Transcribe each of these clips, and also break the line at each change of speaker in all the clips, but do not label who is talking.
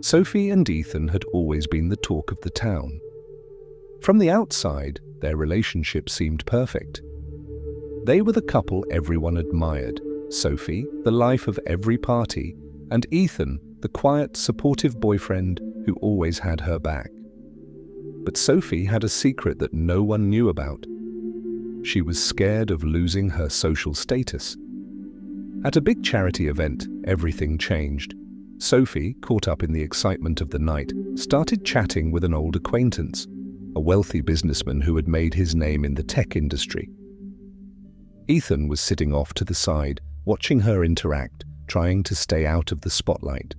Sophie and Ethan had always been the talk of the town. From the outside, their relationship seemed perfect. They were the couple everyone admired, Sophie, the life of every party, and Ethan, the quiet, supportive boyfriend who always had her back. But Sophie had a secret that no one knew about. She was scared of losing her social status. At a big charity event, everything changed. Sophie, caught up in the excitement of the night, started chatting with an old acquaintance, a wealthy businessman who had made his name in the tech industry. Ethan was sitting off to the side, watching her interact, trying to stay out of the spotlight.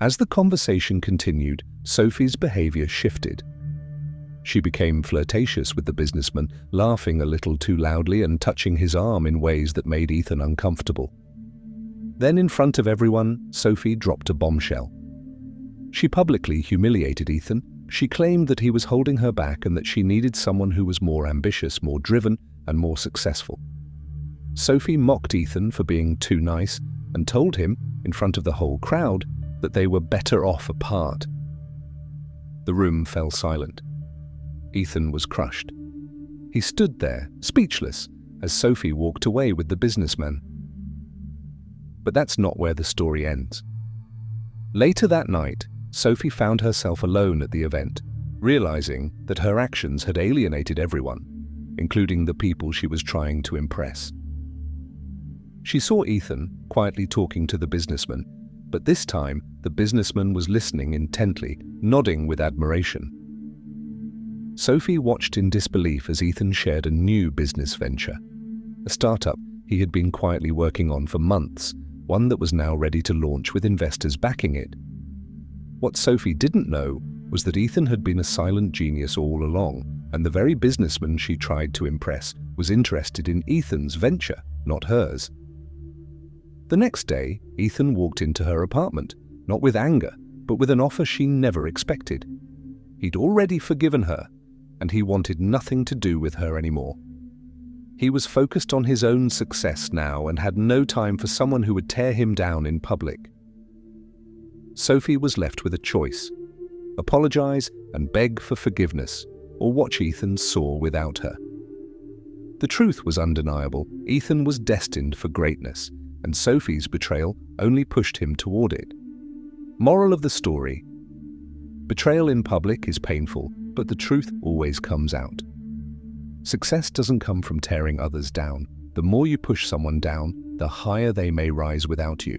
As the conversation continued, Sophie's behavior shifted. She became flirtatious with the businessman, laughing a little too loudly and touching his arm in ways that made Ethan uncomfortable. Then, in front of everyone, Sophie dropped a bombshell. She publicly humiliated Ethan. She claimed that he was holding her back and that she needed someone who was more ambitious, more driven, and more successful. Sophie mocked Ethan for being too nice and told him, in front of the whole crowd, that they were better off apart. The room fell silent. Ethan was crushed. He stood there, speechless, as Sophie walked away with the businessman. But that's not where the story ends. Later that night, Sophie found herself alone at the event, realizing that her actions had alienated everyone, including the people she was trying to impress. She saw Ethan quietly talking to the businessman, but this time the businessman was listening intently, nodding with admiration. Sophie watched in disbelief as Ethan shared a new business venture, a startup he had been quietly working on for months, one that was now ready to launch with investors backing it. What Sophie didn't know was that Ethan had been a silent genius all along, and the very businessman she tried to impress was interested in Ethan's venture, not hers. The next day, Ethan walked into her apartment, not with anger, but with an offer she never expected. He'd already forgiven her, and he wanted nothing to do with her anymore. He was focused on his own success now and had no time for someone who would tear him down in public. Sophie was left with a choice: apologize and beg for forgiveness, or watch Ethan soar without her. The truth was undeniable. Ethan was destined for greatness, and Sophie's betrayal only pushed him toward it. Moral of the story: betrayal in public is painful, but the truth always comes out. Success doesn't come from tearing others down. The more you push someone down, the higher they may rise without you.